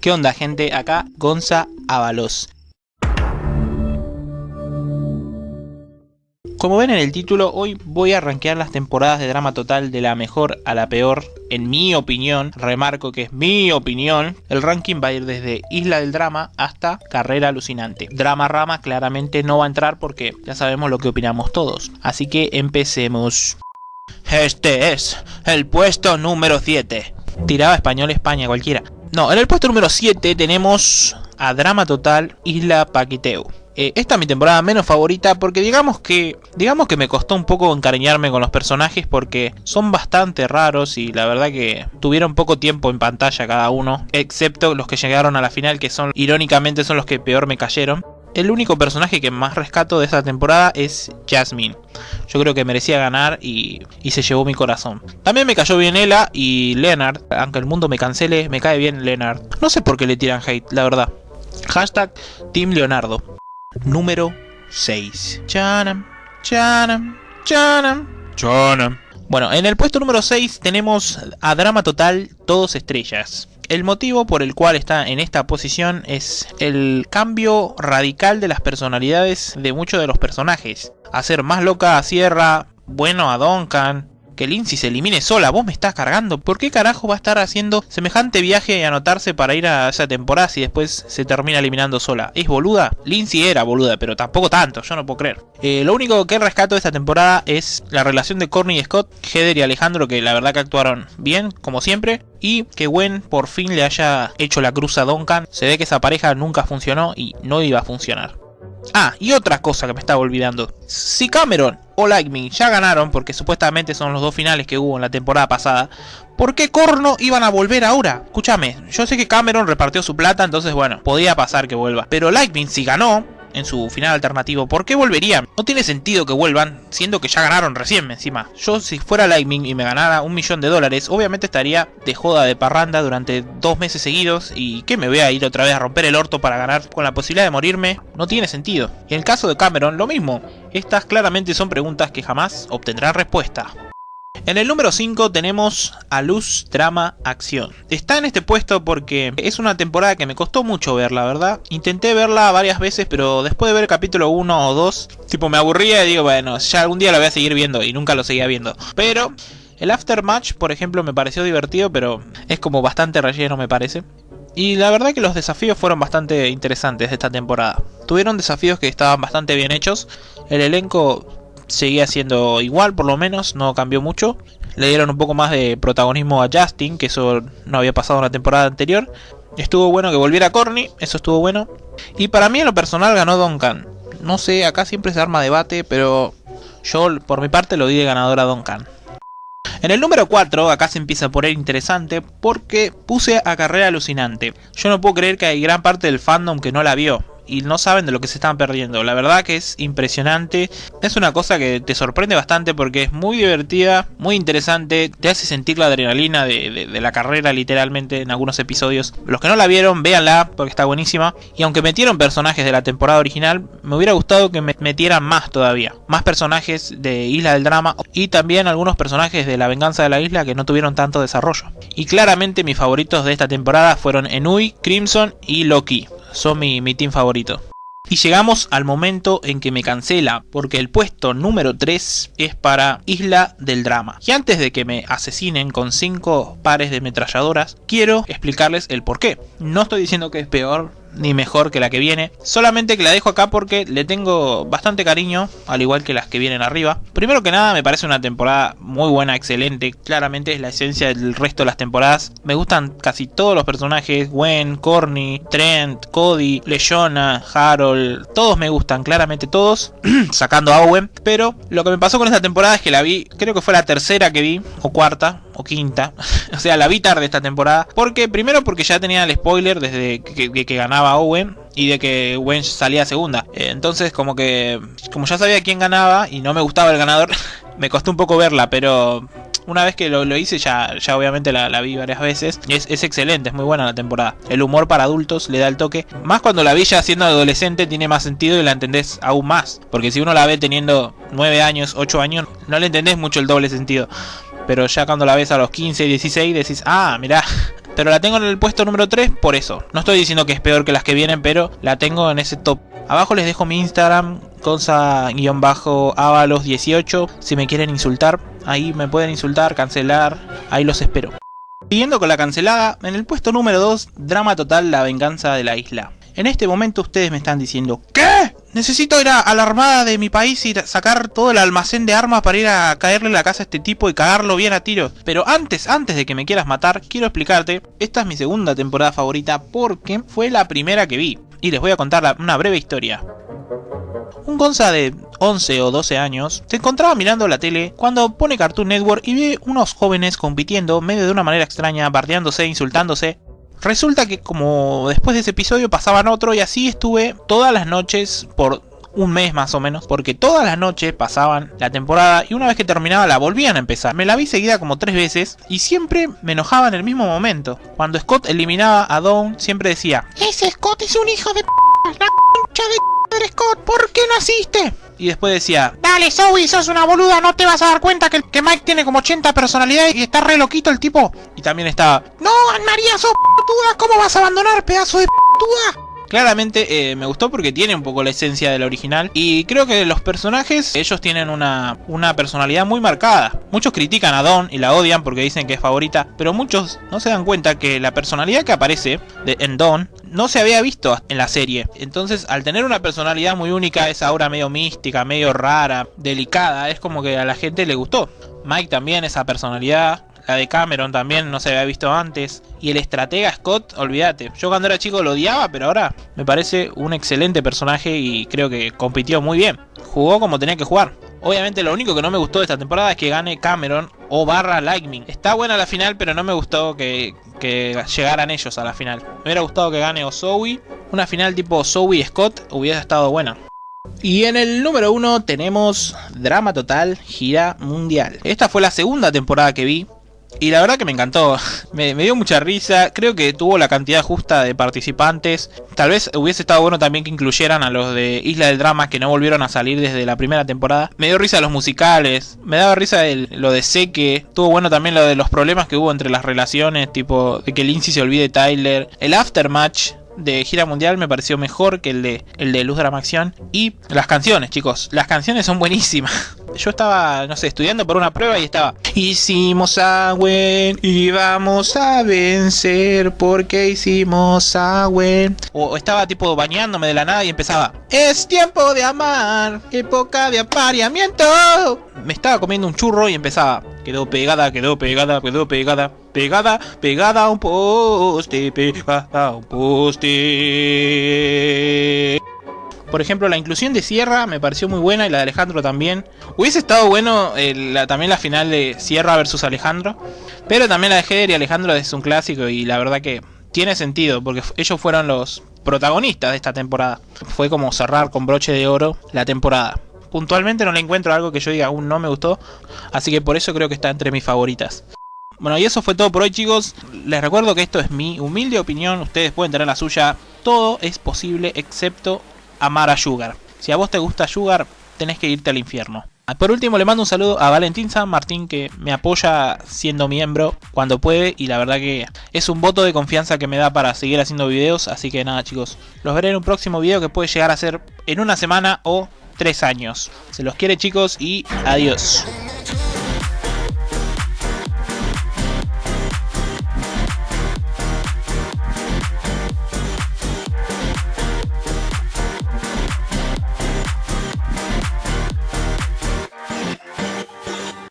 ¿Qué onda, gente? Acá Gonza Ábalos. Como ven en el título, hoy voy a rankear las temporadas de Drama Total de la mejor a la peor. En mi opinión, remarco que es mi opinión, el ranking va a ir desde Isla del Drama hasta Carrera Alucinante. Drama Rama claramente no va a entrar porque ya sabemos lo que opinamos todos. Así que empecemos. Este es el puesto número 7. Tiraba español España cualquiera. No, en el puesto número 7 tenemos a Drama Total Isla Paquiteu. Esta es mi temporada menos favorita porque digamos que me costó un poco encariñarme con los personajes porque son bastante raros y la verdad que tuvieron poco tiempo en pantalla cada uno, excepto los que llegaron a la final, que son irónicamente son los que peor me cayeron. El único personaje que más rescato de esta temporada es Jasmine. Yo creo que merecía ganar y se llevó mi corazón. También me cayó bien Ella y Leonard. Aunque el mundo me cancele, me cae bien Leonard. No sé por qué le tiran hate, la verdad. Hashtag Team Leonardo. Número 6. Chanam, chanam, chanam, chanam. Bueno, en el puesto número 6 tenemos a Drama Total Todos Estrellas. El motivo por el cual está en esta posición es el cambio radical de las personalidades de muchos de los personajes. Hacer más loca a Sierra, bueno a Duncan, que Lindsay se elimine sola. Vos me estás cargando. ¿Por qué carajo va a estar haciendo semejante viaje y anotarse para ir a esa temporada si después se termina eliminando sola? ¿Es boluda? Lindsay era boluda, pero tampoco tanto, yo no puedo creer. Lo único que rescato de esta temporada es la relación de Courtney y Scott, Heather y Alejandro, que la verdad que actuaron bien, como siempre. Y que Gwen por fin le haya hecho la cruz a Duncan. Se ve que esa pareja nunca funcionó y no iba a funcionar. Ah, y otra cosa que me estaba olvidando. Si Cameron o Like Me ya ganaron, porque supuestamente son los dos finales que hubo en la temporada pasada, ¿por qué Corno iban a volver ahora? Escúchame, yo sé que Cameron repartió su plata, entonces bueno, podía pasar que vuelva. Pero Like Me si ganó en su final alternativo, ¿por qué volverían? No tiene sentido que vuelvan, siendo que ya ganaron recién encima. Yo si fuera Lightning y me ganara $1 millón, obviamente estaría de joda de parranda durante 2 meses seguidos. Y que me voy a ir otra vez a romper el orto para ganar con la posibilidad de morirme. No tiene sentido. Y en el caso de Cameron, lo mismo. Estas claramente son preguntas que jamás obtendrán respuesta. En el número 5 tenemos a Luz Drama Acción. Está en este puesto porque es una temporada que me costó mucho ver, la verdad. Intenté verla varias veces, pero después de ver el capítulo 1 o 2, tipo me aburría y digo, bueno, ya algún día lo voy a seguir viendo, y nunca lo seguía viendo. Pero el Aftermatch, por ejemplo, me pareció divertido, pero es como bastante relleno, me parece. Y la verdad que los desafíos fueron bastante interesantes de esta temporada. Tuvieron desafíos que estaban bastante bien hechos. El elenco seguía siendo igual, por lo menos, no cambió mucho. Le dieron un poco más de protagonismo a Justin, que eso no había pasado en la temporada anterior. Estuvo bueno que volviera Courtney, eso estuvo bueno. Y para mí en lo personal ganó Duncan. No sé, acá siempre se arma debate, pero yo por mi parte lo di de ganador a Duncan. En el número 4, acá se empieza a poner interesante porque puse a Carrera Alucinante. Yo no puedo creer que hay gran parte del fandom que no la vio y no saben de lo que se están perdiendo. La verdad que es impresionante. Es una cosa que te sorprende bastante porque es muy divertida, muy interesante. Te hace sentir la adrenalina de la carrera literalmente en algunos episodios. Los que no la vieron, véanla porque está buenísima. Y aunque metieron personajes de la temporada original, me hubiera gustado que metieran más todavía. Más personajes de Isla del Drama y también algunos personajes de La Venganza de la Isla que no tuvieron tanto desarrollo. Y claramente mis favoritos de esta temporada fueron Enui, Crimson y Loki. Son mi team favorito. Y llegamos al momento en que me cancela, porque el puesto número 3 es para Isla del Drama. Y antes de que me asesinen con 5 pares de ametralladoras, quiero explicarles el porqué. No estoy diciendo que es peor ni mejor que la que viene, solamente que la dejo acá porque le tengo bastante cariño, al igual que las que vienen arriba. Primero que nada, me parece una temporada muy buena, excelente. Claramente es la esencia del resto de las temporadas. Me gustan casi todos los personajes: Gwen, Courtney, Trent, Cody, Leshona, Harold. Todos me gustan, claramente todos, sacando a Owen. Pero lo que me pasó con esta temporada es que la vi, creo que fue la tercera que vi, o cuarta, o quinta. O sea, la vi tarde esta temporada. Primero porque ya tenía el spoiler desde que ganaba Owen y de que Gwen salía segunda. Entonces como ya sabía quién ganaba y no me gustaba el ganador, me costó un poco verla, pero una vez que lo hice ya obviamente la vi varias veces. Es excelente, es muy buena la temporada. El humor para adultos le da el toque. Más cuando la vi ya siendo adolescente tiene más sentido y la entendés aún más. Porque si uno la ve teniendo 9 años, 8 años, no le entendés mucho el doble sentido. Pero ya cuando la ves a los 15, 16 decís, ah, mirá, pero la tengo en el puesto número 3 por eso. No estoy diciendo que es peor que las que vienen, pero la tengo en ese top. Abajo les dejo mi Instagram, consa_avalos18, si me quieren insultar. Ahí me pueden insultar, cancelar, ahí los espero. Siguiendo con la cancelada, en el puesto número 2, Drama Total, la venganza de la isla. En este momento ustedes me están diciendo, ¿qué? Necesito ir a la armada de mi país y sacar todo el almacén de armas para ir a caerle la casa a este tipo y cagarlo bien a tiros. Pero antes de que me quieras matar, quiero explicarte, esta es mi segunda temporada favorita porque fue la primera que vi. Y les voy a contar una breve historia. Un gonza de 11 o 12 años se encontraba mirando la tele cuando pone Cartoon Network y ve unos jóvenes compitiendo medio de una manera extraña, bardeándose, insultándose. Resulta que como después de ese episodio pasaban otro y así estuve todas las noches por un mes más o menos, porque todas las noches pasaban la temporada y una vez que terminaba la volvían a empezar. Me la vi seguida como 3 veces y siempre me enojaba en el mismo momento. Cuando Scott eliminaba a Dawn siempre decía, ese Scott es un hijo de p***, la concha de madre Scott, ¿por qué naciste? Y después decía, dale Zoe, sos una boluda, no te vas a dar cuenta que Mike tiene como 80 personalidades y está re loquito el tipo. Y también estaba, no, Anne María, sos p***tuda, ¿cómo vas a abandonar, pedazo de p***tuda? Claramente me gustó porque tiene un poco la esencia del original. Y creo que los personajes, ellos tienen una personalidad muy marcada. Muchos critican a Dawn y la odian porque dicen que es favorita, pero muchos no se dan cuenta que la personalidad que aparece en Dawn no se había visto en la serie. Entonces, al tener una personalidad muy única, esa aura medio mística, medio rara, delicada, es como que a la gente le gustó. Mike también, esa personalidad. La de Cameron también no se había visto antes. Y el estratega Scott, olvídate. Yo cuando era chico lo odiaba, pero ahora me parece un excelente personaje y creo que compitió muy bien. Jugó como tenía que jugar. Obviamente lo único que no me gustó de esta temporada es que gane Cameron o Lightning. Está buena la final, pero no me gustó que llegaran ellos a la final. Me hubiera gustado que gane o Zoe. Una final tipo Zoe y Scott hubiera estado buena. Y en el número 1 tenemos Drama Total, gira mundial. Esta fue la segunda temporada que vi. Y la verdad que me encantó, me dio mucha risa, creo que tuvo la cantidad justa de participantes. Tal vez hubiese estado bueno también que incluyeran a los de Isla del Drama que no volvieron a salir desde la primera temporada. Me dio risa los musicales, me daba risa lo de Seke. Estuvo bueno también lo de los problemas que hubo entre las relaciones, tipo de que Lindsay se olvide de Tyler. El aftermatch de gira mundial me pareció mejor que el de Luz Drama Acción. Y las canciones, chicos, las canciones son buenísimas. Yo estaba, no sé, estudiando por una prueba y estaba, hicimos a Gwen y vamos a vencer porque hicimos a Gwen. O estaba tipo bañándome de la nada y empezaba, es tiempo de amar, época de apareamiento. Me estaba comiendo un churro y empezaba, quedó pegada, pegada a un poste, pegada a un poste. Por ejemplo, la inclusión de Sierra me pareció muy buena y la de Alejandro también. Hubiese estado bueno también la final de Sierra versus Alejandro. Pero también la de Heather y Alejandro es un clásico y la verdad que tiene sentido porque ellos fueron los protagonistas de esta temporada. Fue como cerrar con broche de oro la temporada. Puntualmente no le encuentro algo que yo diga aún no me gustó. Así que por eso creo que está entre mis favoritas. Bueno, y eso fue todo por hoy, chicos. Les recuerdo que esto es mi humilde opinión. Ustedes pueden tener la suya. Todo es posible excepto amar a Sugar. Si a vos te gusta Sugar, tenés que irte al infierno. Por último, le mando un saludo a Valentín San Martín, que me apoya siendo miembro cuando puede. Y la verdad que es un voto de confianza que me da para seguir haciendo videos. Así que nada, chicos, los veré en un próximo video que puede llegar a ser en una semana o 3 años. Se los quiere, chicos, y adiós.